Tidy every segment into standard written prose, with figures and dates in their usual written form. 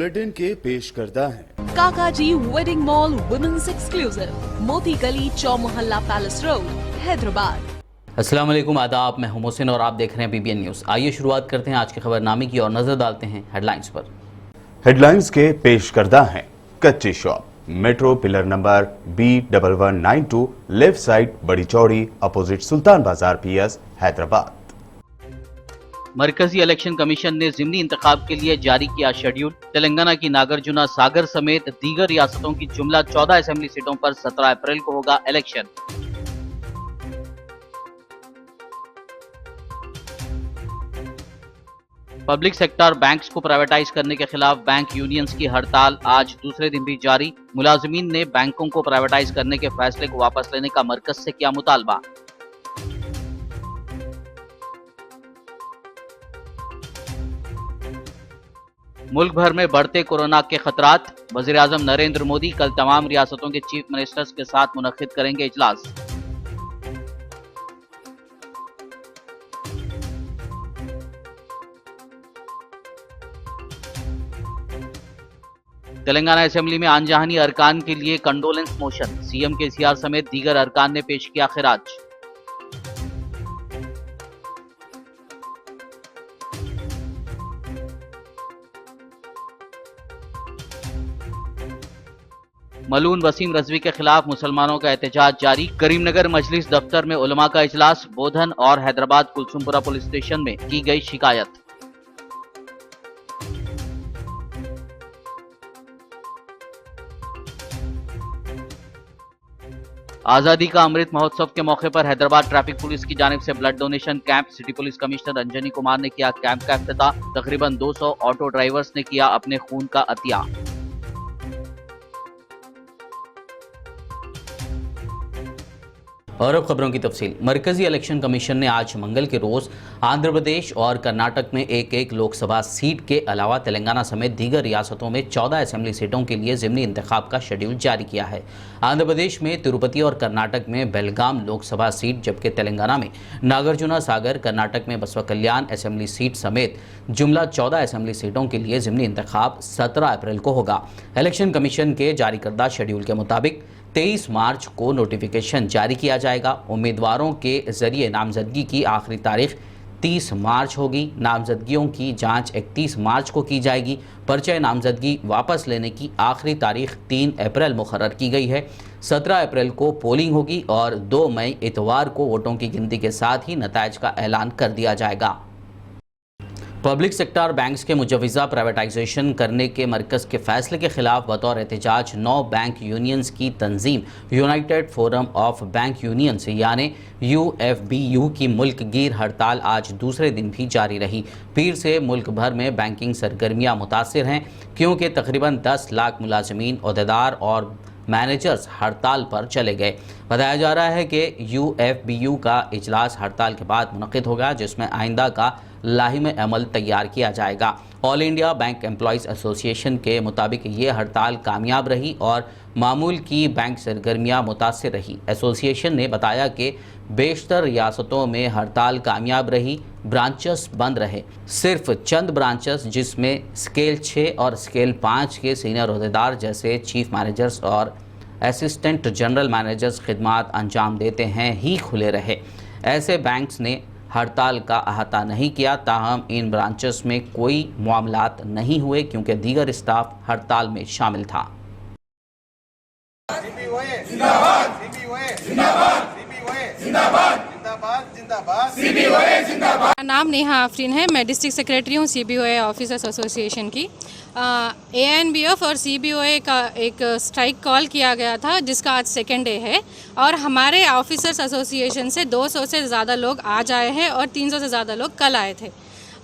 Bulletin के पेश करता है काकाजी वेडिंग मॉल वुमेन्स एक्सक्लूसिव, मोती गली, चौमोहल्ला पैलेस रोड, हैदराबाद। अस्सलाम वालेकुम, आदाब। मैं हूं मोहसिन और आप देख रहे हैं PBN न्यूज़। आइए शुरुआत करते हैं आज के खबरनामे की और नजर डालते हैं हेडलाइंस पर। हेडलाइंस के पेश करता है कच्ची shop, metro pillar number B1192, left side Badi Chowdi, opposite Sultan बाजार PS, हैदराबाद। मरकजी इलेक्शन कमीशन ने ज़िमनी इंतखाब के लिए जारी किया शेड्यूल। तेलंगाना की नागार्जुना सागर समेत दीगर रियासतों की जुमला 14 असेंबली सीटों पर 17 अप्रैल को होगा इलेक्शन। पब्लिक सेक्टर बैंक्स को प्राइवेटाइज करने के खिलाफ बैंक यूनियंस की हड़ताल आज दूसरे दिन भी जारी। मुलाजिमीन ने बैंकों को प्राइवेटाइज करने के फैसले को वापस लेने का मरकज से किया मुतालबा। मुल्क भर में बढ़ते कोरोना के खतरात। वज़ीर-ए-आज़म नरेंद्र मोदी कल तमाम रियासतों के चीफ मिनिस्टर्स के साथ मुनक्किद करेंगे इजलास। तेलंगाना असेंबली में आनजहानी अरकान के लिए कंडोलेंस मोशन। CM KCR समेत दीगर अरकान ने पेश किया खिराज। मलून वसीम रजवी के खिलाफ मुसलमानों का एहतजाज जारी। करीमनगर मजलिस दफ्तर में उलमा का इजलास। बोधन और हैदराबाद कुलसुमपुरा पुलिस स्टेशन में की गई शिकायत। आजादी का अमृत महोत्सव के मौके पर हैदराबाद ट्रैफिक पुलिस की जानिब से blood donation camp. City police commissioner Anjani Kumar ने किया कैंप का इफ्तिताह। तकरीबन 200 ऑटो ड्राइवर्स ने किया अपने खून का अतिया। और अब खबरों की तफसील। मरकजी इलेक्शन कमीशन ने आज मंगल के रोज आंध्र प्रदेश और कर्नाटक में एक एक लोकसभा सीट के अलावा तेलंगाना समेत दीगर रियासतों में 14 असेंबली सीटों के लिए ज़िमनी इंतखाब का शेड्यूल जारी किया है। आंध्र प्रदेश में तिरुपति और कर्नाटक में बेलगाम लोकसभा सीट, जबकि तेलंगाना में नागार्जुना सागर, कर्नाटक में बसवा कल्याण असेंबली सीट समेत जुमला 14 असेंबली सीटों के लिए ज़िमनी इंतखाब 17 अप्रैल को होगा। इलेक्शन कमीशन के जारी करदा शेड्यूल के मुताबिक 23 मार्च को नोटिफिकेशन जारी किया जाएगा। उम्मीदवारों के जरिए नामजदगी की आखिरी तारीख 30 मार्च होगी। नामजदगियों की जांच 31 मार्च को की जाएगी। पर्चे नामजदगी वापस लेने की आखिरी तारीख 3 अप्रैल मुकर्रर की गई है। 17 अप्रैल को पोलिंग होगी और 2 मई इतवार को वोटों की गिनती के साथ ही नताइज का ऐलान कर दिया जाएगा। पब्लिक सेक्टर बैंक्स के मुजवज़ा प्राइवेटाइजेशन करने के मरकज़ के फैसले के खिलाफ बतौर एहतजाज 9 बैंक यूनियंस की तंजीम united forum of bank unions यानी UFBU की मुल्क गिर हड़ताल आज दूसरे दिन भी जारी रही। पीर से मुल्क भर में बैंकिंग सरगर्मियाँ मुतासिर हैं, क्योंकि तकरीबन 10 लाख मुलाजमीन, ओहदेदार और मैनेजर्स हड़ताल पर चले गए। बताया जा रहा है कि UFBU का इजलास हड़ताल के बाद मुनक्किद होगा, जिसमें आइंदा का लाहिम अमल तैयार किया जाएगा। All India bank employees association के मुताबिक ये हड़ताल कामयाब रही और मामूल की बैंक सरगर्मियाँ मुतासिर रही। एसोसिएशन ने बताया कि बेशतर रियासतों में हड़ताल कामयाब रही, ब्रांचेस बंद रहे। सिर्फ चंद ब्रांचेस जिसमें स्केल 6 और स्केल 5 के सीनियर ओहदेदार जैसे चीफ मैनेजर्स और असिस्टेंट जनरल मैनेजर्स खिदमात अंजाम देते हैं ही खुले रहे। ऐसे बैंक्स ने हड़ताल का अहाता नहीं किया। ताहम इन ब्रांचेस में कोई मामलात नहीं हुए, क्योंकि दीगर स्टाफ हड़ताल में शामिल था। मेरा नाम नेहा आफरीन है। मैं डिस्ट्रिक्ट सेक्रेटरी हूँ CBOA ऑफिसर्स एसोसिएशन की। ANBF और CBOA का एक स्ट्राइक कॉल किया गया था, जिसका आज सेकेंड डे है और हमारे ऑफिसर्स एसोसिएशन से 200 से ज़्यादा लोग आज आए हैं और 300 से ज़्यादा लोग कल आए थे।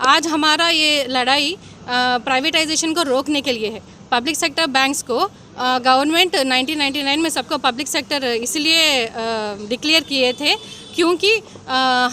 आज हमारा ये लड़ाई प्राइवेटाइजेशन को रोकने के लिए है। पब्लिक सेक्टर बैंक्स को गवर्नमेंट 1999 में सबको पब्लिक सेक्टर इसलिए डिक्लेयर किए थे क्योंकि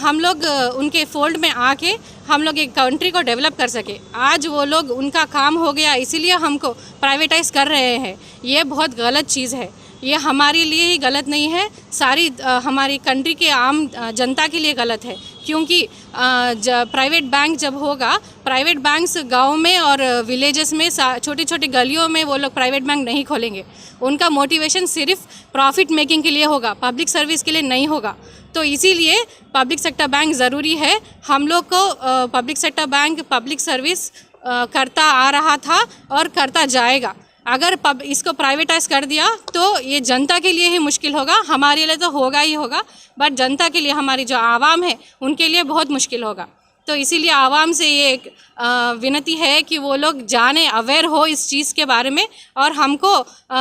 हम लोग उनके फोल्ड में आके हम लोग एक कंट्री को डेवलप कर सके। आज वो लोग उनका काम हो गया, इसीलिए हमको प्राइवेटाइज कर रहे हैं। ये बहुत गलत चीज़ है। ये हमारे लिए ही गलत नहीं है, सारी हमारी कंट्री के आम जनता के लिए गलत है, क्योंकि प्राइवेट बैंक जब होगा, प्राइवेट बैंक्स गांव में और विलेजेस में छोटी छोटी गलियों में वो लोग प्राइवेट बैंक नहीं खोलेंगे। उनका मोटिवेशन सिर्फ प्रॉफिट मेकिंग के लिए होगा, पब्लिक सर्विस के लिए नहीं होगा। तो इसीलिए पब्लिक सेक्टर बैंक ज़रूरी है। हम लोग को public sector bank public service करता आ रहा था और करता जाएगा। अगर इसको प्राइवेटाइज कर दिया तो ये जनता के लिए ही मुश्किल होगा, हमारे लिए तो होगा ही होगा, बट जनता के लिए, हमारी जो आवाम है उनके लिए बहुत मुश्किल होगा। तो इसीलिए आवाम से ये एक विनती है कि वो लोग जाने, अवेयर हो इस चीज़ के बारे में और हमको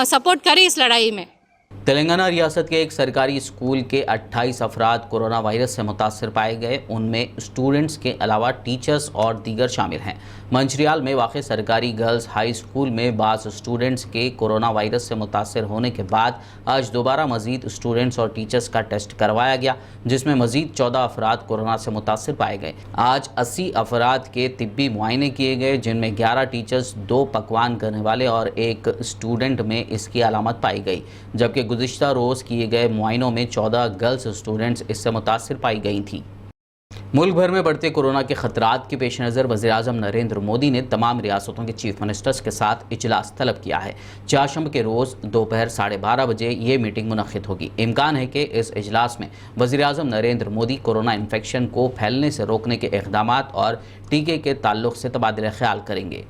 सपोर्ट करें इस लड़ाई में। तेलंगाना रियासत के एक सरकारी स्कूल के 28 अफराद कोरोना वायरस से मुतासर पाए गए। उनमें स्टूडेंट्स के अलावा टीचर्स और दीगर शामिल हैं। मंचरियाल में वाक़ सरकारी गर्ल्स हाई स्कूल में बाज़ स्टूडेंट्स के कोरोना वायरस से मुतासर होने के बाद आज दोबारा मज़ीद स्टूडेंट्स और टीचर्स का टेस्ट करवाया गया, जिसमें मज़ीद 14 अफराद कोरोना से मुतासर पाए गए। आज 80 अफराद के तिब्बी मुआयने किए गए, जिनमें 11 टीचर्स, 2 पकवान करने वाले और 1 स्टूडेंट में इसकी अलामत पाई गई, जबकि गुज़िश्ता रोज़ किए गए मुआयनों में 14 गर्ल्स स्टूडेंट्स इससे मुतासर पाई गई थी। मुल्क भर में बढ़ते कोरोना के खतरात के पेश नज़र वज़ीर-ए-आज़म नरेंद्र मोदी ने तमाम रियासतों के चीफ मिनिस्टर्स के साथ इजलास तलब किया है। चारशंबे के रोज़ दोपहर 12:30 बजे ये मीटिंग मुनक़्क़िद होगी। इम्कान है कि इस इजलास में वज़ीर-ए-आज़म नरेंद्र मोदी कोरोना इन्फेक्शन को फैलने से रोकने के इक़दामात और टीके के ताल्लुक़ से तबादला ख्याल करेंगे।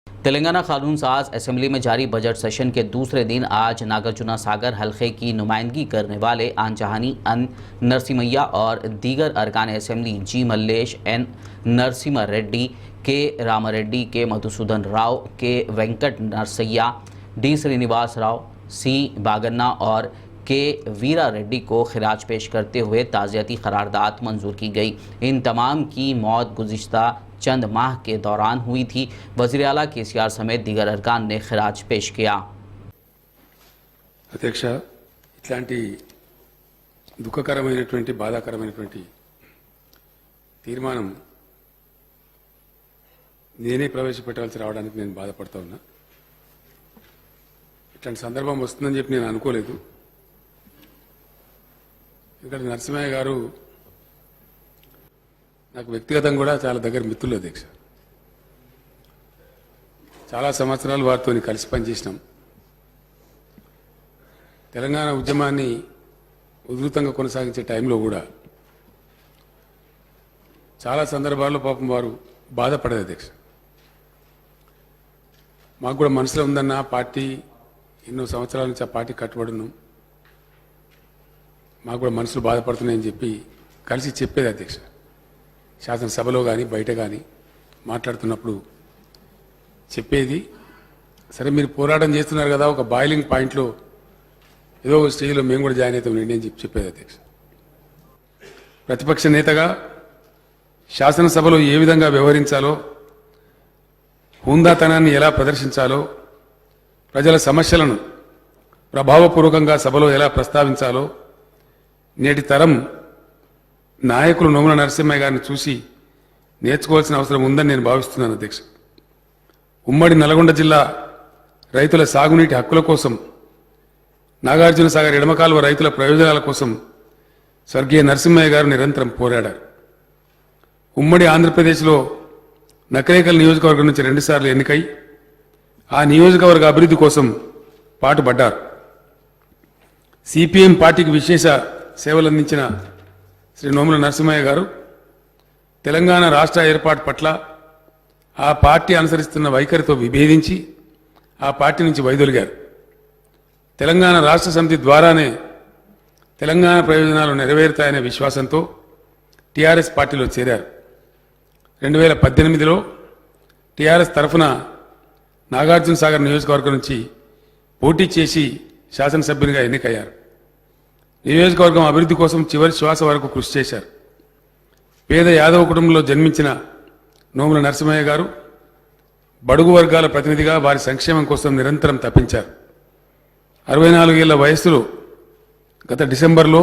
तेलंगाना कानून साज असेंबली में जारी बजट सेशन के दूसरे दिन आज नागार्जुना सागर हल्के की नुमाइंदगी करने वाले आंजहानी अन नरसिम्हय्या और दीगर अरकान असेंबली जी मल्लेश, एन नरसिम्हा रेड्डी, के रामारेड्डी, के मधुसूदन राव, के वेंकट नरसैया, डी श्रीनिवास राव, सी बागन्ना और के वीरा रेड्डी को खिराज पेश करते हुए ताज़ियती करारदाद मंजूर की गई। इन तमाम की मौत गुज़िश्ता चंद माह के दौरान हुई थी। वज़ीर आला केसीआर समेत दीगर अरकान ने खिराज पेश किया। अध्यक्ष, इట్లాంటి దుఃఖకరమైనటువంటి బాధాకరమైనటువంటి తీర్మానం నేనే ప్రవేశపెట్టాల్సి రావడానికి నేను బాధపడతా ఉన్నా. ఇట్లాంటి సందర్భం వస్తుందని చెప్పి నేను అనుకోలేదు. ఇక్కడ నరసింహయ్య గారు నాకు వ్యక్తిగతంగా కూడా చాలా దగ్గర మిత్రులు అధ్యక్ష. చాలా సంవత్సరాలు వారితో కలిసి పనిచేసినాం. తెలంగాణ ఉద్యమాన్ని ఉధృతంగా కొనసాగించే టైంలో కూడా చాలా సందర్భాల్లో పాపం వారు బాధపడేది అధ్యక్ష. మాకు కూడా మనసులో ఉందన్న పార్టీ ఎన్నో సంవత్సరాల నుంచి ఆ పార్టీ కట్టుబడి ఉన్నాం, మాకు కూడా మనసులు బాధపడుతున్నాయని చెప్పి కలిసి చెప్పేది అధ్యక్ష. శాసనసభలో కానీ బయట కానీ మాట్లాడుతున్నప్పుడు చెప్పేది. సరే మీరు పోరాటం చేస్తున్నారు కదా, ఒక బాయిలింగ్ పాయింట్లో ఏదో ఒక స్టేజ్లో మేము కూడా జాయిన్ అవుతాం అని చెప్పేది అధ్యక్ష. ప్రతిపక్ష నేతగా శాసనసభలో ఏ విధంగా వ్యవహరించాలో, హుందాతనాన్ని ఎలా ప్రదర్శించాలో, ప్రజల సమస్యలను ప్రభావపూర్వకంగా సభలో ఎలా ప్రస్తావించాలో నేటి తరం నాయకులు నోముల నరసింహయ్య గారిని చూసి నేర్చుకోవాల్సిన అవసరం ఉందని నేను భావిస్తున్నాను అధ్యక్ష. ఉమ్మడి నల్గొండ జిల్లా రైతుల సాగునీటి హక్కుల కోసం, నాగార్జున సాగర్ ఎడమకాలువ రైతుల ప్రయోజనాల కోసం స్వర్గీయ నరసింహయ్య గారు నిరంతరం పోరాడారు. ఉమ్మడి ఆంధ్రప్రదేశ్లో నకరేకల్ నియోజకవర్గం నుంచి 2 సార్లు ఎన్నికై ఆ నియోజకవర్గ అభివృద్ధి కోసం పాటుపడ్డారు. సిపిఎం పార్టీకి విశేష సేవలందించిన శ్రీ నోముల నరసింహయ్య గారు తెలంగాణ రాష్ట్ర ఏర్పాటు పట్ల ఆ పార్టీ అనుసరిస్తున్న వైఖరితో విభేదించి ఆ పార్టీ నుంచి వైదొలిగారు. తెలంగాణ రాష్ట్ర సమితి ద్వారానే తెలంగాణ ప్రయోజనాలు నెరవేరుతాయనే విశ్వాసంతో టీఆర్ఎస్ పార్టీలో చేరారు. 2018లో టీఆర్ఎస్ తరఫున నాగార్జున సాగర్ నియోజకవర్గం నుంచి పోటీ చేసి శాసనసభ్యునిగా ఎన్నికయ్యారు. నియోజకవర్గం అభివృద్ధి కోసం చివరి శ్వాస వరకు కృషి చేశారు. పేద యాదవ కుటుంబంలో జన్మించిన నోముల నరసింహయ్య గారు బడుగు వర్గాల ప్రతినిధిగా వారి సంక్షేమం కోసం నిరంతరం తప్పించారు. 64 ఏళ్ల వయస్సులో గత డిసెంబర్లో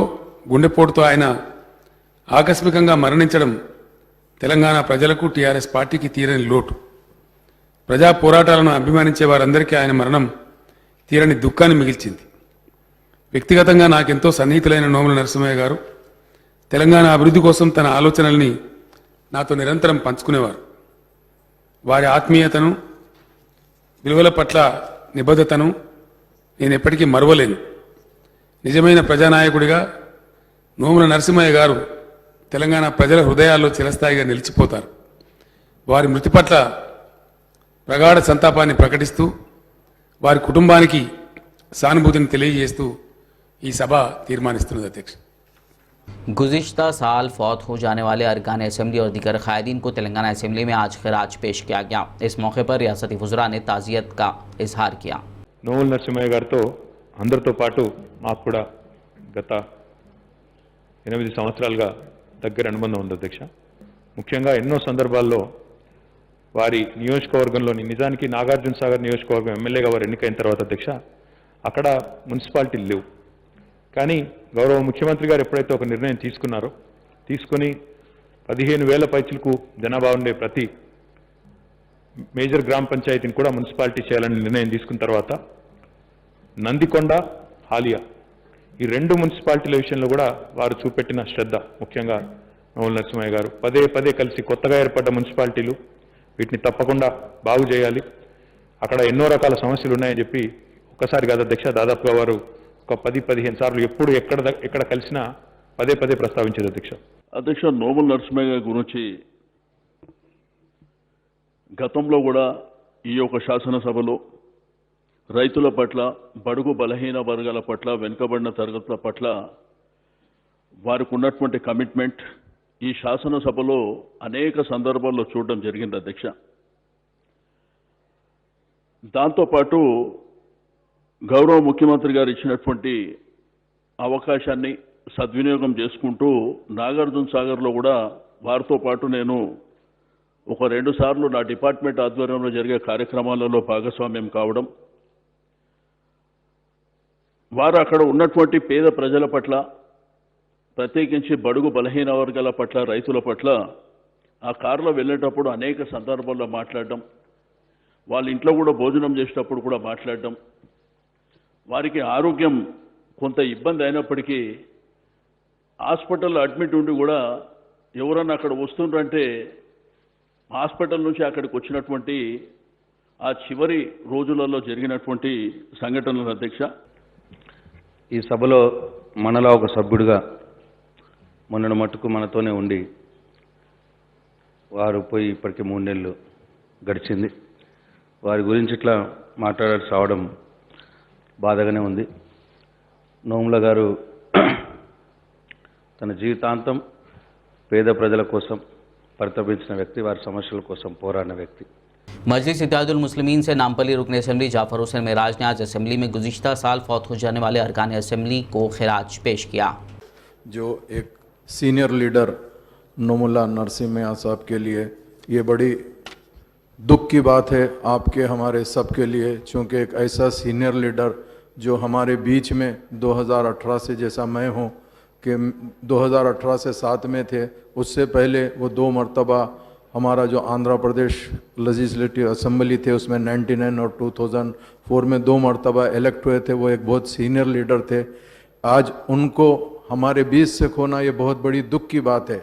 గుండెపోటుతో ఆయన ఆకస్మికంగా మరణించడం తెలంగాణ ప్రజలకు, టీఆర్ఎస్ పార్టీకి తీరని లోటు. ప్రజా పోరాటాలను అభిమానించే వారందరికీ ఆయన మరణం తీరని దుఃఖాన్ని మిగిల్చింది. వ్యక్తిగతంగా నాకెంతో సన్నిహితులైన నోముల నరసింహయ్య గారు తెలంగాణ అభివృద్ధి కోసం తన ఆలోచనల్ని నాతో నిరంతరం పంచుకునేవారు. వారి ఆత్మీయతను, విలువల పట్ల నిబద్ధతను నేను ఎప్పటికీ మరువలేను. నిజమైన ప్రజానాయకుడిగా నోముల నరసింహయ్య గారు తెలంగాణ ప్రజల హృదయాల్లో చిరస్థాయిగా నిలిచిపోతారు. వారి మృతి పట్ల ప్రగాఢ సంతాపాన్ని ప్రకటిస్తూ వారి కుటుంబానికి సానుభూతిని తెలియజేస్తూ ఈ సభ తీర్మానిస్తున్నది అధ్యక్ష. गुज़िश्ता साल फौत हो जाने वाले अरकान असम्बली और दीगर कायदीन को तेलंगाना असम्बली में आज खिराज पेश किया गया। इस मौके पर रियासती वज़रा ने ताज़ियत का इजहार किया। నోముల నరసింహయ్య గారితో అందరితో పాటు మాకు కూడా గత 8 సంవత్సరాలుగా దగ్గర అనుబంధం ఉంది అధ్యక్ష. ముఖ్యంగా ఎన్నో సందర్భాల్లో వారి నియోజకవర్గంలోని, నిజానికి నాగార్జున సాగర్ నియోజకవర్గం ఎమ్మెల్యేగా వారు ఎన్నికైన తర్వాత అధ్యక్ష అక్కడ మున్సిపాలిటీలు లేవు. కానీ గౌరవ ముఖ్యమంత్రి గారు ఎప్పుడైతే ఒక నిర్ణయం తీసుకుని 15,000 పైచులకు జనాభా ఉండే ప్రతి మేజర్ గ్రామ పంచాయతీని కూడా మున్సిపాలిటీ చేయాలని నిర్ణయం తీసుకున్న తర్వాత నందికొండ, హాలియా ఈ 2 మున్సిపాలిటీల విషయంలో కూడా వారు చూపెట్టిన శ్రద్ధ, ముఖ్యంగా నోముల నరసింహయ్య గారు పదే కలిసి కొత్తగా ఏర్పడ్డ మున్సిపాలిటీలు వీటిని తప్పకుండా బాగు చేయాలి, అక్కడ ఎన్నో రకాల సమస్యలు ఉన్నాయని చెప్పి ఒక్కసారి కాదు అధ్యక్ష, దాదాపుగా వారు ఒక 10-15 సార్లు ఎప్పుడు ఎక్కడ కలిసినా పదే ప్రస్తావించేది అధ్యక్ష. అధ్యక్ష, నోముల నరసింహయ్య గారి గురించి గతంలో కూడా ఈ యొక్క శాసనసభలో రైతుల పట్ల, బడుగు బలహీన వర్గాల పట్ల, వెనుకబడిన తరగతుల పట్ల వారికి ఉన్నటువంటి కమిట్మెంట్ ఈ శాసనసభలో అనేక సందర్భాల్లో చూడడం జరిగింది అధ్యక్ష. దాంతోపాటు గౌరవ ముఖ్యమంత్రి గారు ఇచ్చినటువంటి అవకాశాన్ని సద్వినియోగం చేసుకుంటూ నాగార్జున సాగర్లో కూడా వారితో పాటు నేను ఒక 2 సార్లు నా డిపార్ట్మెంట్ ఆధ్వర్యంలో జరిగే కార్యక్రమాలలో భాగస్వామ్యం కావడం, వారు అక్కడ ఉన్నటువంటి పేద ప్రజల పట్ల, ప్రత్యేకించి బడుగు బలహీన వర్గాల పట్ల, రైతుల పట్ల ఆ కారులో వెళ్ళేటప్పుడు అనేక సందర్భాల్లో మాట్లాడడం, వాళ్ళ ఇంట్లో కూడా భోజనం చేసేటప్పుడు కూడా మాట్లాడడం, వారికి ఆరోగ్యం కొంత ఇబ్బంది అయినప్పటికీ హాస్పిటల్లో అడ్మిట్ ఉండి కూడా ఎవరన్నా అక్కడ వస్తుండ్రంటే హాస్పిటల్ నుంచి అక్కడికి వచ్చినటువంటి ఆ చివరి రోజులలో జరిగినటువంటి సంఘటనల అధ్యక్ష. ఈ సభలో మనలా ఒక సభ్యుడిగా మొన్నటి మట్టుకు మనతోనే ఉండి వారు పోయి ఇప్పటికీ 3 నెలలు గడిచింది. వారి గురించి ఇట్లా మాట్లాడాల్సి రావడం బాధగానే ఉంది. నోముల గారు తన జీవితాంతం పేద ప్రజల కోసం పరితపించిన వ్యక్తి, వారి సమస్యల కోసం పోరాడిన వ్యక్తి. मजलिस इत्तेहादुल मुस्लिमीन से नामपल्ली रुकन असम्बली जाफर हुसैन मेराज ने आज असम्बली में गुज़िश्ता साल फौत हो जाने वाले अरकान असम्बली को खिराज पेश किया। जो एक सीनियर लीडर नोमुला नरसिम्हा साहब के लिए ये बड़ी दुख की बात है, आपके हमारे सब के लिए, चूँकि एक ऐसा सीनियर लीडर जो हमारे बीच में 2018 से, जैसा मैं हूँ कि 2018 से साथ में थे, उससे पहले वो 2 मरतबा हमारा जो आंध्र प्रदेश लेजिस्लेटिव असम्बली थे उसमें 99 और 2004 में 2 मरतबा इलेक्ट हुए थे। वो एक बहुत सीनियर लीडर थे। आज उनको हमारे बीच से खोना ये बहुत बड़ी दुख की बात है।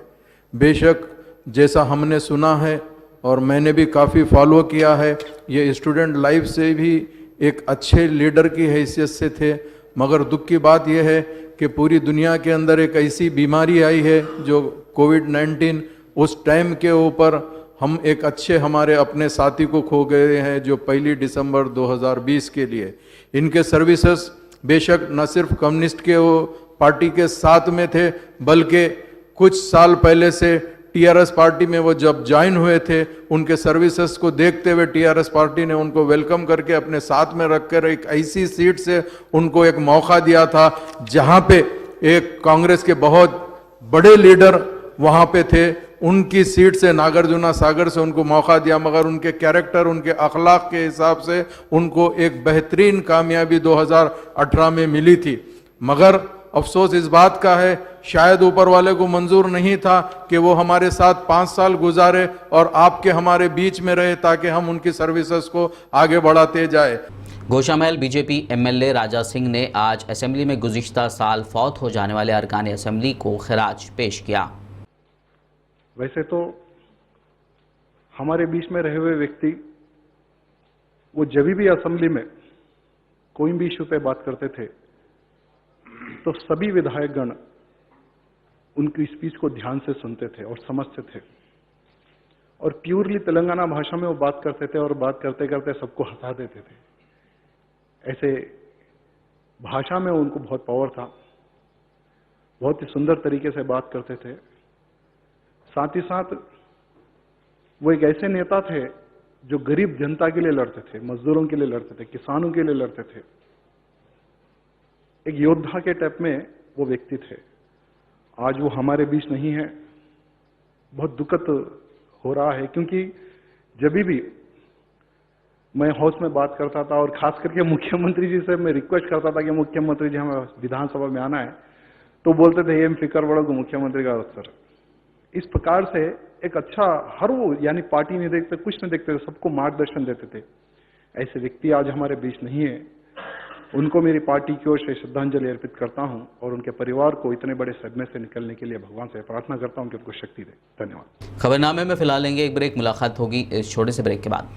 बेशक जैसा हमने सुना है और मैंने भी काफ़ी फॉलो किया है, ये स्टूडेंट लाइफ से भी एक अच्छे लीडर की हैसियत से थे, मगर दुख की बात यह है कि पूरी दुनिया के अंदर एक ऐसी बीमारी आई है जो कोविड-19, उस टाइम के ऊपर हम एक अच्छे हमारे अपने साथी को खो गए हैं जो 1 दिसंबर 2020 के लिए। इनके सर्विसेज बेशक न सिर्फ कम्युनिस्ट के पार्टी के साथ में थे, बल्कि कुछ साल पहले से टीआरएस पार्टी में वो जब ज्वाइन हुए थे, उनके सर्विसेज को देखते हुए टीआरएस पार्टी ने उनको वेलकम करके अपने साथ में रखकर एक ऐसी सीट से उनको एक मौका दिया था जहाँ पे एक कांग्रेस के बहुत बड़े लीडर वहाँ पे थे। उनकी सीट से नागार्जुन सागर से उनको मौका दिया, मगर उनके कैरेक्टर, उनके अखलाक के हिसाब से उनको एक बेहतरीन कामयाबी 2018 में मिली थी। मगर अफसोस इस बात का है, शायद ऊपर वाले को मंजूर नहीं था कि वो हमारे साथ 5 साल गुजारे और आपके हमारे बीच में रहे ताकि हम उनकी सर्विसेज को आगे बढ़ाते जाए। गोशामहल बीजेपी एमएलए राजा सिंह ने आज असेंबली में गुज़िश्ता साल फौत हो जाने वाले अरकान असेंबली को खिराज पेश किया। वैसे तो हमारे बीच में रहे हुए व्यक्ति वो जब भी असेंबली में कोई भी इशू पे बात करते थे तो सभी विधायकगण उनकी स्पीच को ध्यान से सुनते थे और समझते थे और प्योरली तेलंगाना भाषा में वो बात करते थे और बात करते करते सबको हंसा देते थे। ऐसे भाषा में उनको बहुत पावर था, बहुत ही सुंदर तरीके से बात करते थे। साथ ही साथ वो एक ऐसे नेता थे जो गरीब जनता के लिए लड़ते थे, मजदूरों के लिए लड़ते थे, किसानों के लिए लड़ते थे। एक योद्धा के टाइप में वो व्यक्ति थे। आज वो हमारे बीच नहीं है, बहुत दुखद हो रहा है, क्योंकि जब भी मैं हाउस में बात करता था और खास करके मुख्यमंत्री जी से मैं रिक्वेस्ट करता था कि मुख्यमंत्री जी हमें विधानसभा में आना है, तो बोलते थे एम फिकर बड़ो को मुख्यमंत्री का अवसर। इस प्रकार से एक अच्छा हर वो यानी पार्टी नहीं देखते, कुछ नहीं देखते थे, सबको मार्गदर्शन देते थे। ऐसे व्यक्ति आज हमारे बीच नहीं है। उनको मेरी पार्टी की ओर से श्रद्धांजलि अर्पित करता हूं और उनके परिवार को इतने बड़े सदमे से निकलने के लिए भगवान से प्रार्थना करता हूं कि उनको शक्ति दे। धन्यवाद। खबरनामे में फिलहाल लेंगे एक ब्रेक, मुलाकात होगी इस छोटे से ब्रेक के बाद।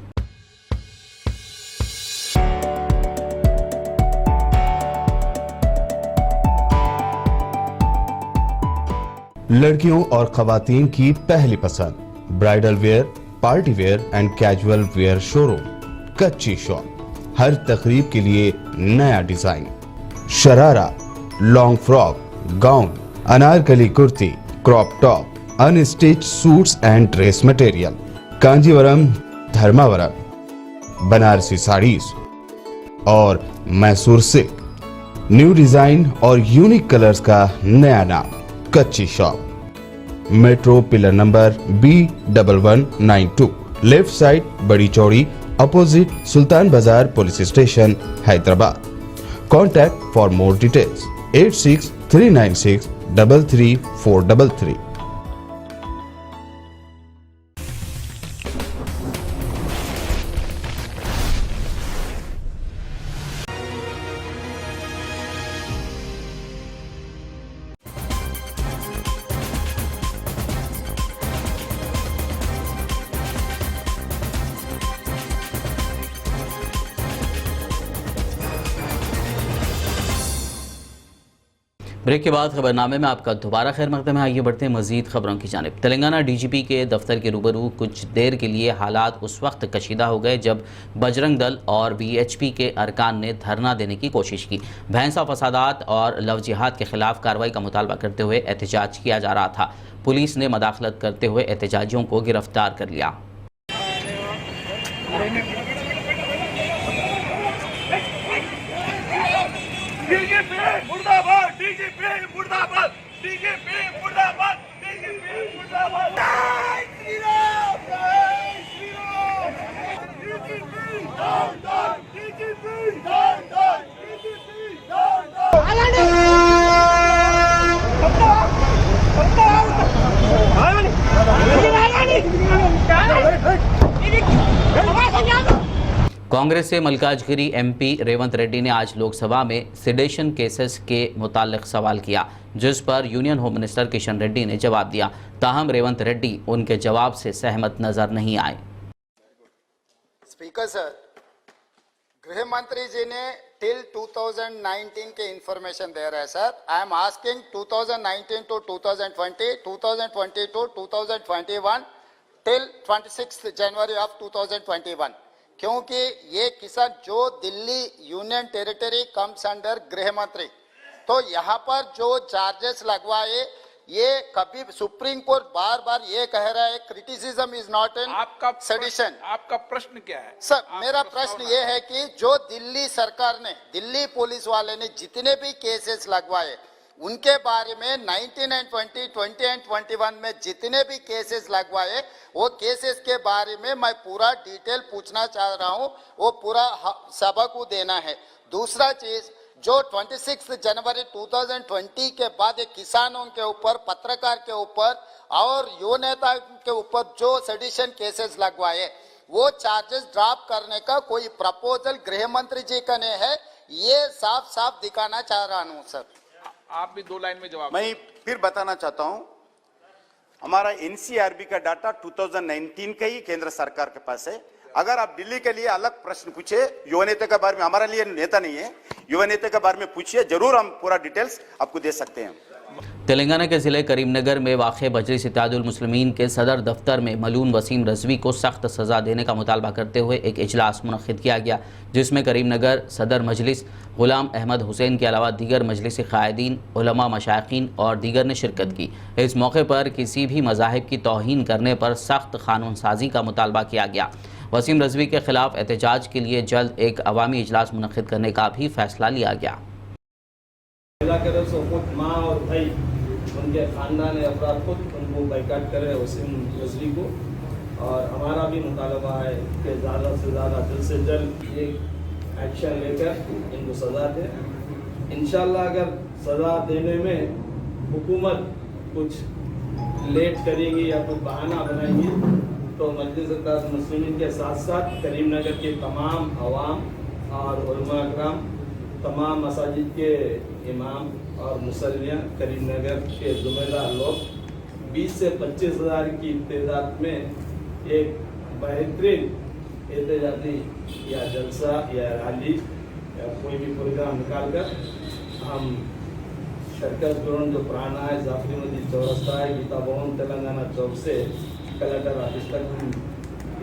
लड़कियों और खवातीन की पहली पसंद, bridal wear, party wear and casual wear showroom, Kachchi shop. हर तकरीब के लिए नया design, sharara, long frock, gown, Anarkali kurti, crop top, unstitch suits and dress material, Kanjeevaram, Dharmavaram, Banarasi saris और मैसूर सिल्क। न्यू डिजाइन और यूनिक कलर्स का नया नाम, Kachchi shop. Metro pillar number B1192, left side Badi Chowdi, opposite Sultan Bazar police station, Hyderabad. Contact for more details 86 396 33433। Break के बाद खबरनामे में आपका दोबारा खैर मकदम है। आइए बढ़ते हैं मजीद खबरों की जानिब। तेलंगाना डीजीपी के दफ्तर के रूबरू कुछ देर के लिए हालात उस वक्त कशीदा हो गए जब बजरंग दल और बीएचपी के अरकान ने धरना देने की कोशिश की। भैंसा फसादात और लव जिहाद के खिलाफ कार्रवाई का मुतालबा करते हुए एहतजाज किया जा रहा था। पुलिस ने मदाखलत करते हुए एहतजाजियों को गिरफ्तार कर लिया। कांग्रेस से मल्काजगिरी एमपी रेवंत रेड्डी ने आज लोकसभा में सिडेशन केसेस के मुतालिक सवाल किया, जिस पर union home minister Kishan Reddy ने जवाब दिया। ताहम रेवंत रेड्डी उनके जवाब से सहमत नजर नहीं आए। स्पीकर सर, गृह मंत्री जी ने टिल 2019 के इंफॉर्मेशन दे रहे हैं sir. I am asking 2019 to 2020, 2020 to 2021 till 26 January of 2021, क्योंकि ये किसान जो Delhi union territory comes under गृह मंत्री, तो यहाँ पर जो चार्जेस लगवाए ये कभी सुप्रीम कोर्ट बार बार ये कह रहा है criticism is not in sedition. आपका प्रश्न क्या है सर? मेरा प्रश्न ये है कि जो दिल्ली सरकार ने, दिल्ली पुलिस वाले ने जितने भी केसेस लगवाए उनके बारे में 19 एंड 20, 20 एंड 21 में जितने भी केसेस लगवाए वो केसेस के बारे में मैं पूरा डिटेल पूछना चाह रहा हूँ, वो पूरा सभा को देना है। दूसरा चीज, जो 26 जनवरी 2020 के बाद किसानों के ऊपर, पत्रकार के ऊपर और युवा नेता के ऊपर जो सेडिशन केसेस लगवाए, वो चार्जेस ड्रॉप करने का कोई प्रपोजल गृह मंत्री जी का नहीं है, ये साफ साफ दिखाना चाह रहा हूँ सर। आप भी 2 लाइन में जवाब। मैं फिर बताना चाहता हूं, हमारा एनसीआरबी का डाटा 2019 का ही केंद्र सरकार के पास है। अगर आप दिल्ली के लिए अलग प्रश्न पूछे, युवा नेता के बारे में, हमारे लिए नेता नहीं है, युवा नेता के बारे में पूछिए, जरूर हम पूरा डिटेल्स आपको दे सकते हैं। तेलंगाना के ज़िले करीमनगर में वाक़ मजलिस इत्तेहादुल मुस्लिमीन के सदर दफ्तर में मलून वसीम रज़वी को सख्त सज़ा देने का मुतालबा करते हुए एक इजलास मुनक़्क़िद किया गया, जिसमें करीमनगर सदर मजलिस गुलाम अहमद हुसैन के अलावा दीगर मजलिस क़ायदीन, उलमा, मशाइखीन और दीगर ने शिरकत की। इस मौके पर किसी भी मज़ाहिब की तौहीन करने पर सख्त कानून साजी का मुतालबा किया गया। वसीम रज़वी के खिलाफ एहतजाज के लिए जल्द एक अवामी इजलास मुनक़्क़िद करने का भी फैसला लिया गया। माँ और भाई उनके खानदान अफराद खुद उनको बाइकाट कर रहे वसीम रज़वी को, और हमारा भी मुतालबा है कि ज़्यादा से ज़्यादा जल्द से जल्द ये एक्शन लेकर इनको सज़ा दें। इंशाल्लाह अगर सज़ा देने में हुकूमत कुछ लेट करेगी या कुछ बहाना बनाएगी तो मजलिस इत्तेहादुल मुस्लिमीन के साथ साथ करीमनगर के तमाम अवाम और उलमा इकराम, तमाम मसाजिद के इमाम और मुसल्लियाँ, करीमनगर के ज़िम्मेदार लोग 20 से 25 हज़ार की तादाद में एक बेहतरीन एहतजाजी या जलसा या रैली या कोई भी प्रोग्राम निकाल कर हम शरकत करूँ। जो पुराना है जाफरी नदी चौरस्ता है, गीता भवन तेलंगाना चौक से कलेक्टर ऑफिस तक हम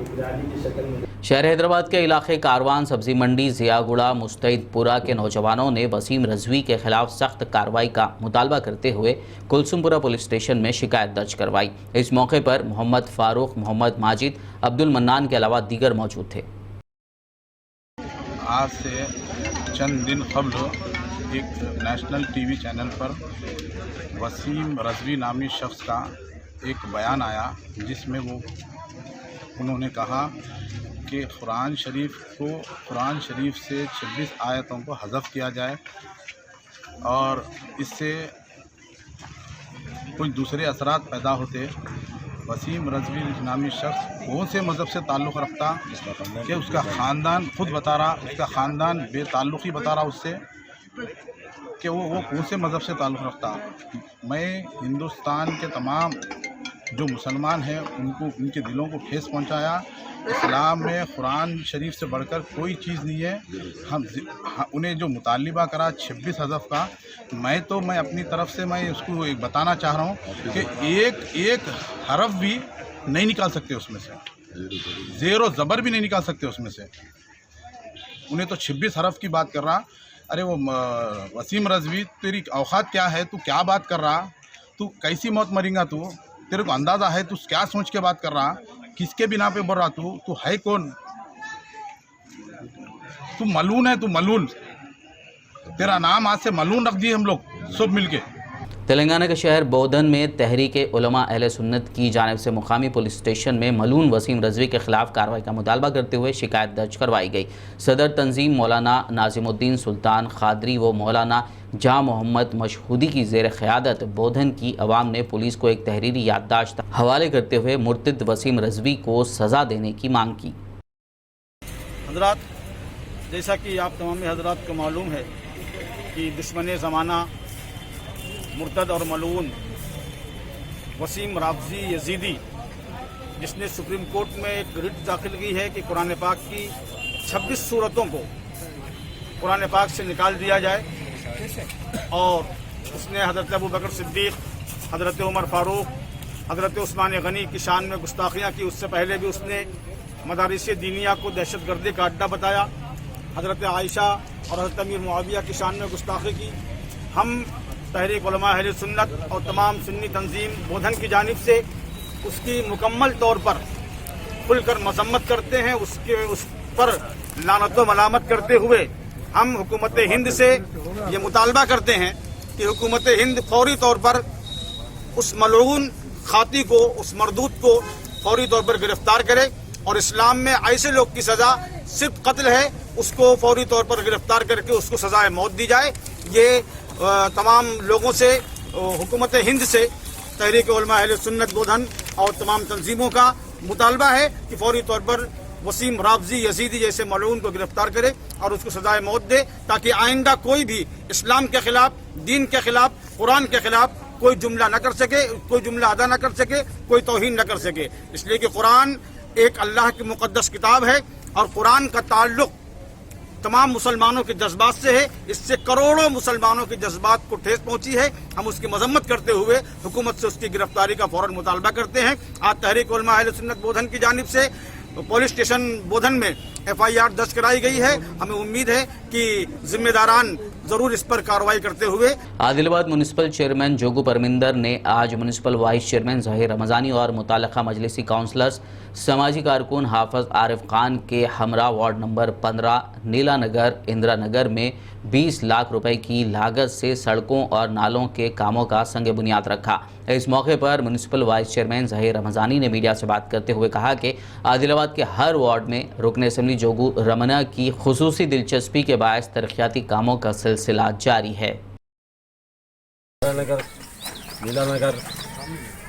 एक रैली की शक्ल में। शहर हैदराबाद के इलाके कारवान सब्जी मंडी ज़ियागुड़ा मुस्तैदपुरा के नौजवानों ने वसीम रज़वी के खिलाफ सख्त कार्रवाई का मुतालबा करते हुए कुलसुमपुरा पुलिस स्टेशन में शिकायत दर्ज करवाई। इस मौके पर मोहम्मद फारूक, मोहम्मद माजिद, अब्दुल मन्नान के अलावा दीगर मौजूद थे। आज से चंद दिन कबल एक नेशनल टीवी चैनल पर वसीम रज़वी नामी शख्स का एक बयान आया, जिसमें उन्होंने कहा कि कुरान शरीफ से 26 आयतों को हज़फ किया जाए और इससे कुछ दूसरे असरात पैदा होते। वसीम रज़वी नामी शख्स कौन से मज़हब से ताल्लुक़ रखता कि उसका ख़ानदान खुद बता रहा, उसका ख़ानदान बेताल्लुक़ ही बता रहा उससे कि वो कौन से मज़हब से ताल्लुक़ रखता। मैं हिंदुस्तान के तमाम जो मुसलमान हैं उनको, उनके दिलों को ठेस पहुंचाया। इस्लाम में कुरान शरीफ से बढ़कर कोई चीज़ नहीं है। उन्हें जो मुतालिबा करा 26 हज़फ का, मैं अपनी तरफ से मैं उसको एक बताना चाह रहा हूँ कि एक हरफ भी नहीं निकाल सकते उसमें से, ज़ेर और ज़बर भी नहीं निकाल सकते उसमें से। उन्हें तो 26 हरफ की बात कर रहा। अरे वो वसीम रज़वी, तेरी औकात क्या है? तू क्या बात कर रहा? तू कैसी मौत मरेगा? तू, तेरे को अंदाज़ा है? तू क्या सोच के बात कर रहा? किसके बिना पे बोल रहा? तू है कौन? तू मलून है, तू मलून। तेरा नाम आज से मलून रख दिए हम लोग सब मिलके। तेलंगाना के शहर बोधन में तहरीके उलमा अहले सुन्नत की जानिब से मुकामी पुलिस स्टेशन में मलून वसीम रज़वी के खिलाफ कार्रवाई का मुतालबा करते हुए शिकायत दर्ज करवाई गई। सदर तंजीम मौलाना नाजिमुद्दीन सुल्तान खादरी व मौलाना जहाँ मोहम्मद मशहूदी की ज़ेर क़यादत बोधन की अवाम ने पुलिस को एक तहरीरी याददाश्त हवाले करते हुए मुर्तद वसीम रज़वी को सज़ा देने की मांग की। हज़रात, जैसा कि आप तमाम हज़रात को मालूम है कि दुश्मन ज़माना मुर्तद और मलून वसीम रज़वी यजीदी, जिसने सुप्रीम कोर्ट में एक रिट दाखिल की है कि कुरान पाक की 26 सूरतों को कुरान पाक से निकाल दिया जाए, और उसने हज़रत अबू बकर सिद्दीक़, हज़रत उमर फ़ारूक, हज़रत उस्मान गनी की शान में गुस्ताखियाँ की। उससे पहले भी उसने मदारिस दीनिया को दहशतगर्दी का अड्डा बताया। हज़रत आयशा और हज़रत अमीर मुआविया की शान में गुस्ताखी की। हम तहरीक उलमा अहले सुन्नत और तमाम सुन्नी तंजीम बोधन की जानिब से उसकी मुकम्मल तौर पर खुलकर मजम्मत करते हैं। उस पर लानत व मलामत करते हुए हम हुकूमत हिंद से ये मुतालबा करते हैं कि हुकूमत हिंद फौरी तौर पर उस मलऊन खाती को, उस मरदूद को फौरी तौर पर गिरफ्तार करे, और इस्लाम में ऐसे लोग की सज़ा सिर्फ कत्ल है, उसको फौरी तौर पर गिरफ्तार करके उसको सज़ाए मौत दी जाए। ये तमाम लोगों से, हुकूमत हिंद से, तहरीक उलमा अहले सुन्नत बोधन और तमाम तंजीमों का मुतालबा है कि फौरी तौर पर वसीम राफजी यजीदी जैसे मलून को गिरफ्तार करे और उसको सजाए मौत दे, ताकि आइंदा कोई भी इस्लाम के खिलाफ, दीन के खिलाफ, कुरान के खिलाफ कोई जुमला न कर सके, कोई जुमला अदा न कर सके, कोई तौहीन न कर सके। इसलिए कि कुरान एक अल्लाह की मुकद्दस किताब है और कुरान का ताल्लुक तमाम मुसलमानों के जज्बात से है। इससे करोड़ों मुसलमानों के जज्बात को ठेस पहुंची है। हम उसकी मजम्मत करते हुए हुकूमत से उसकी गिरफ्तारी का फौरन मुतालबा करते हैं। आज तहरीक उलमा अहले सुन्नत बोधन की जानिब से पुलिस स्टेशन बोधन में FIR दर्ज कराई गई है। हमें उम्मीद है कि जिम्मेदारान जरूर इस पर कार्रवाई करते हुए। आदिलाबाद म्यूनिसिपल चेयरमैन जोगू परमिंदर ने आज municipal vice chairman Zaheer Ramzani और मुताल्लिका मजलिसी काउंसलर्स समाजी कारकुन हाफिज आरिफ खान के हमरा वार्ड नंबर 15 नीला नगर इंदिरा नगर में 20 लाख रुपए की लागत से सड़कों और नालों के कामों का संग बुनियाद रखा। इस मौके पर municipal vice chairman Zaheer Ramzani ने मीडिया से बात करते हुए कहा कि आदिलाबाद के हर वार्ड में रुकन असेंबली जोगू रमना की खुसूसी दिलचस्पी के बायस तरक्याती कामों का सिलसिला जारी है। नीला नगर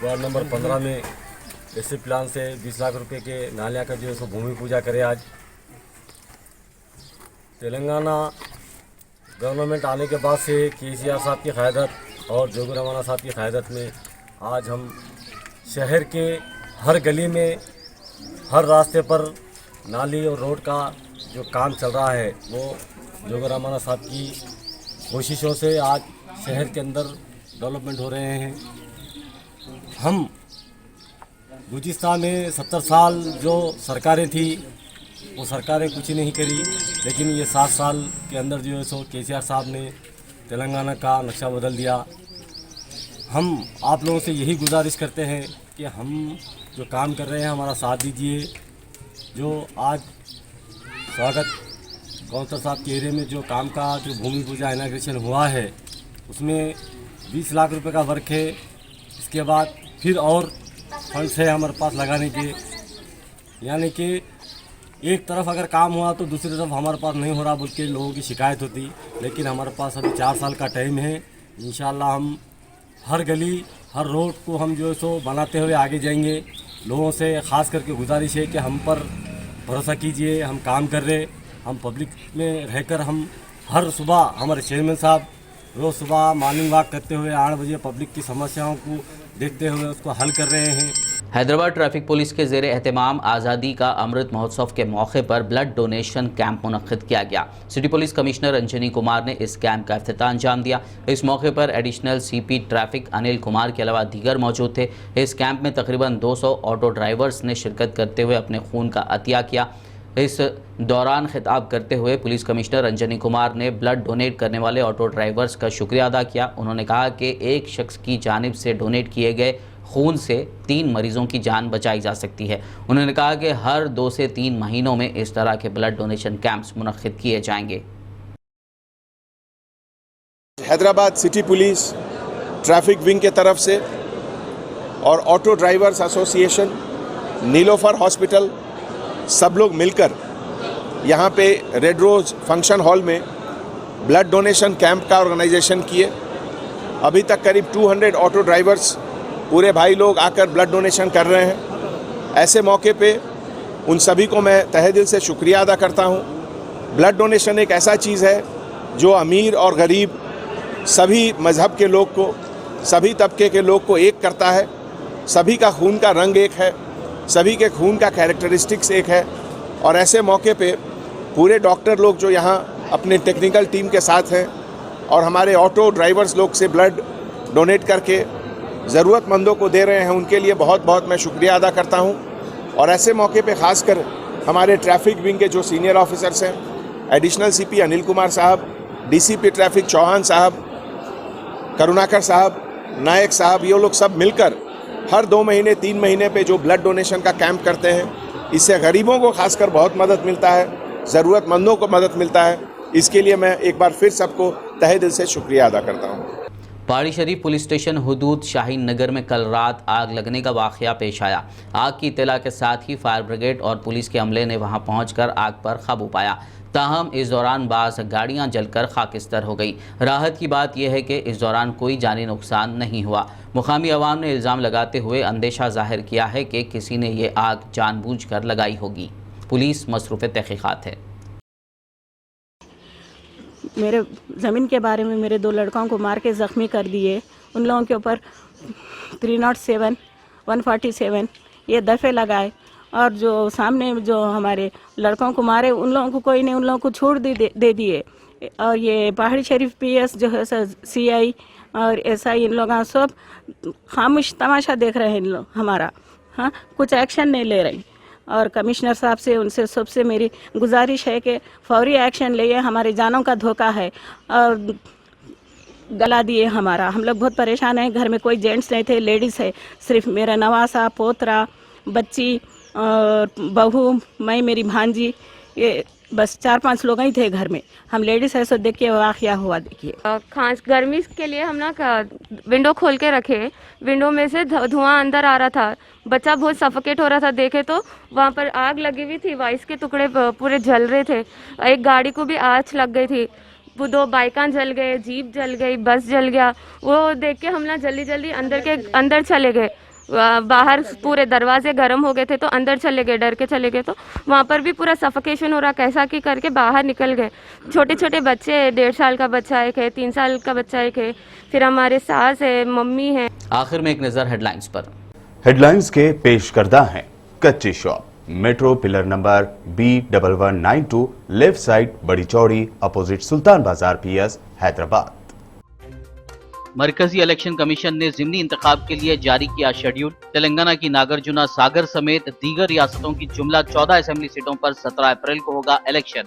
वार्ड नंबर 15 में इसी प्लान से 20 लाख रुपए के नालिया का जो है सो भूमि पूजा करे। आज तेलंगाना गवर्नमेंट आने के बाद से KCR साहब की क़यादत और जोगू रमना साहब की क़यादत में आज हम शहर के हर गली में, हर रास्ते पर नाली और रोड का जो काम चल रहा है वो जोगू रमना साहब की कोशिशों से आज शहर के अंदर डेवलपमेंट हो रहे हैं। हम गुज़िस्ता में 70 साल जो सरकारें थी वो सरकारें कुछ नहीं करी, लेकिन ये 7 साल के अंदर जो है सो KCR साहब ने तेलंगाना का नक्शा बदल दिया। हम आप लोगों से यही गुजारिश करते हैं कि हम जो काम कर रहे हैं हमारा साथ दीजिए। जो आज स्वागत काउंसलर साहब के एरिया में जो काम का जो भूमि पूजा इनाग्रेशन हुआ है उसमें 20 लाख रुपए का वर्क है। इसके बाद फिर और फंड्स है हमारे पास लगाने के, यानी कि एक तरफ अगर काम हुआ तो दूसरी तरफ हमारे पास नहीं हो रहा बोल के लोगों की शिकायत होती। लेकिन हमारे पास अभी 4 साल का टाइम है। इंशाल्लाह हम हर गली, हर रोड को हम जो है सो बनाते हुए आगे जाएंगे। लोगों से ख़ास करके गुजारिश है कि हम पर भरोसा कीजिए, हम काम कर रहे, हम पब्लिक में रहकर हम हर सुबह हमारे चेयरमैन साहब रोज़ सुबह मॉर्निंग वॉक करते हुए 8 बजे पब्लिक की समस्याओं को देखते हुए उसको हल कर रहे हैं। हैदराबाद ट्रैफिक पुलिस के ज़ेरे एहतमाम आज़ादी का अमृत महोत्सव के मौके पर ब्लड डोनेशन कैंप मुनक्किद किया गया। City police commissioner Anjani Kumar ने इस कैंप का इफ्तिताह अंजाम दिया। इस मौके पर additional CP traffic Anil Kumar के अलावा दीगर मौजूद थे। इस कैंप में तकरीबन 200 ऑटो ड्राइवर्स ने शिरकत करते हुए अपने खून का अतिया किया। इस दौरान खिताब करते हुए पुलिस कमिश्नर अंजनी कुमार ने ब्लड डोनेट करने वाले ऑटो ड्राइवर्स का शुक्रिया अदा किया। उन्होंने कहा कि एक शख्स की जानिब से डोनेट किए गए खून से 3 मरीजों की जान बचाई जा सकती है। उन्होंने कहा कि हर 2 से 3 महीनों में इस तरह के ब्लड डोनेशन कैंप्स मुनक्किद किए जाएंगे। Hyderabad city police traffic wing के तरफ से और auto drivers association, Niloufer hospital, सब लोग मिलकर यहाँ पे रेड रोज फंक्शन हॉल में ब्लड डोनेशन कैंप का ऑर्गेनाइजेशन किए। अभी तक करीब 200 ऑटो ड्राइवर्स पूरे भाई लोग आकर ब्लड डोनेशन कर रहे हैं। ऐसे मौके पे उन सभी को मैं तहे दिल से शुक्रिया अदा करता हूँ। ब्लड डोनेशन एक ऐसा चीज़ है जो अमीर और गरीब सभी मज़हब के लोग को, सभी तबके के लोग को एक करता है। सभी का खून का रंग एक है, सभी के खून का कैरेक्टरिस्टिक्स एक है। और ऐसे मौके पे पूरे डॉक्टर लोग जो यहाँ अपने टेक्निकल टीम के साथ हैं और हमारे ऑटो ड्राइवर्स लोग से ब्लड डोनेट करके ज़रूरतमंदों को दे रहे हैं, उनके लिए बहुत बहुत मैं शुक्रिया अदा करता हूँ। और ऐसे मौके पे ख़ास कर हमारे ट्रैफिक विंग के जो सीनियर ऑफिसर्स हैं, एडिशनल CP अनिल कुमार साहब, DCP ट्रैफिक चौहान साहब, करुणाकर साहब, नायक साहब, ये लोग सब मिलकर हर 2 महीने 3 महीने पे जो ब्लड डोनेशन का कैंप करते हैं, इससे गरीबों को खासकर बहुत मदद मिलता है, ज़रूरतमंदों को मदद मिलता है। इसके लिए मैं एक बार फिर सबको तहे दिल से शुक्रिया अदा करता हूँ। पहाड़ी शरीफ पुलिस स्टेशन हुदूद शाहीन नगर में कल रात आग लगने का वाक़या पेश आया। आग की इत्तला के साथ ही फायर ब्रिगेड और पुलिस के अमले ने वहां पहुंचकर आग पर काबू पाया। ताहम इस दौरान बाज़ गाड़ियां जलकर खाकिस्तर हो गई। राहत की बात यह है कि इस दौरान कोई जानी नुकसान नहीं हुआ। मुकामी अवाम ने इल्ज़ाम लगाते हुए अंदेशा जाहिर किया है कि किसी ने ये आग जानबूझकर लगाई होगी। पुलिस मसरूफ़ तहक़ीक़ात है। मेरे ज़मीन के बारे में मेरे 2 लड़कों को मार के ज़ख्मी कर दिए। उन लोगों के ऊपर 307, 147 ये दफ़े लगाए और जो सामने जो हमारे लड़कों को मारे उन लोगों को कोई नहीं, उन लोगों को छूट दे दिए। और ये पहाड़ी शरीफ PS जो है CI और SI इन लोग सब खामोश तमाशा देख रहे हैं इन लोग हमारा, हाँ, कुछ एक्शन नहीं ले रहे। और कमिश्नर साहब से उनसे सबसे मेरी गुजारिश है कि फौरी एक्शन लिए, हमारे जानों का धोखा है। और गला दिए हमारा, हम लोग बहुत परेशान हैं। घर में कोई जेंट्स नहीं थे, लेडीज़ है, सिर्फ मेरा नवासा, पोतरा, बच्ची और बहू, मैं, मेरी भांजी, ये बस 4-5 लोग ही थे घर में। हम लेडीज़ है, सो देखिए वाक़या हुआ। देखिए खांस गर्मी के लिए हम ना विंडो खोल के रखे, विंडो में से धुआं अंदर आ रहा था, बच्चा बहुत सफोकेट हो रहा था। देखे तो वहाँ पर आग लगी हुई थी, वाइस के टुकड़े पूरे जल रहे थे। एक गाड़ी को भी आँच लग गई थी, वो 2 बाइकां जल गए, जीप जल गई, बस जल गया। वो देख के हम ना जल्दी अंदर चले गए। बाहर पूरे दरवाजे गर्म हो गए थे तो अंदर चले गए, डर के चले गए। तो वहाँ पर भी पूरा सफोकेशन हो रहा, कैसा कि करके बाहर निकल गए। छोटे छोटे बच्चे, 1.5 साल का बच्चा एक है, 3 साल का बच्चा एक है, फिर हमारे सास है, मम्मी है। आखिर में एक नज़र हेडलाइंस पर। हेडलाइंस के पेश करदा हैं कच्ची shop, metro pillar number B1192, left side Badi Chowdi, opposite Sultan बाजार PS, हैदराबाद। मरकजी इलेक्शन कमीशन ने ज़िमनी इंतखाब के लिए जारी किया शेड्यूल। तेलंगाना की नागार्जुना सागर समेत दीगर रियासतों की जुमला 14 असेंबली सीटों पर 17 अप्रैल को होगा इलेक्शन।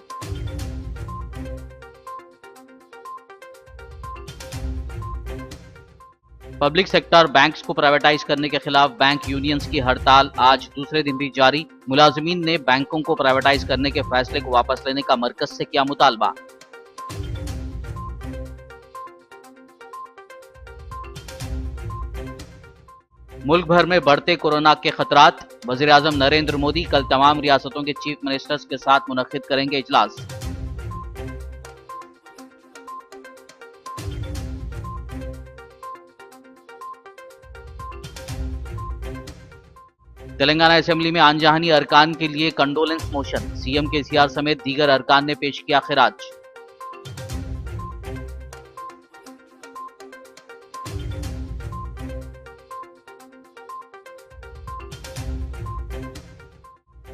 पब्लिक सेक्टर बैंक्स को प्राइवेटाइज करने के खिलाफ बैंक यूनियंस की हड़ताल आज दूसरे दिन भी जारी। मुलाजिमीन ने बैंकों को प्राइवेटाइज करने के फैसले को वापस लेने का मरकज से किया मुतालबा। मुल्क भर में बढ़ते कोरोना के खतरात। वज़ीर-ए-आज़म नरेंद्र मोदी कल तमाम रियासतों के चीफ मिनिस्टर्स के साथ मुनक्किद करेंगे इजलास। तेलंगाना असेंबली में आनजहानी अरकान के लिए कंडोलेंस मोशन। CM KCR समेत दीगर अरकान ने पेश किया खिराज।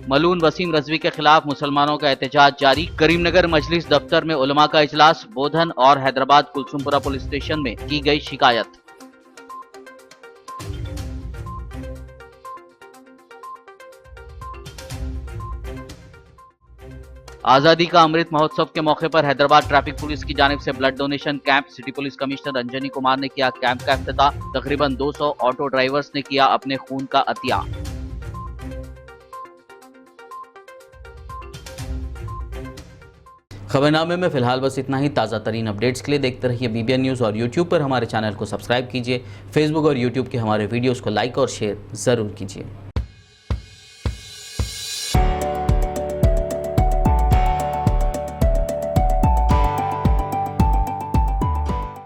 मलून वसीम रजवी के खिलाफ मुसलमानों का एहतजाज जारी। करीमनगर मजलिस दफ्तर में उलमा का इजलास। बोधन और हैदराबाद कुलसुमपुरा पुलिस स्टेशन में की गई शिकायत। आजादी का अमृत महोत्सव के मौके पर हैदराबाद ट्रैफिक पुलिस की जानिब से blood donation camp. City police commissioner Anjani Kumar ने किया कैंप का इफ्तिताह। तकरीबन 200 ऑटो ड्राइवर्स ने किया अपने खून का अतिया। खबरनामे में फिलहाल बस इतना ही। ताज़ा तरीन अपडेट्स के लिए देखते रहिए BBN न्यूज़ और YouTube पर हमारे चैनल को सब्सक्राइब कीजिए। फेसबुक और YouTube के हमारे वीडियोज़ को लाइक और शेयर ज़रूर कीजिए।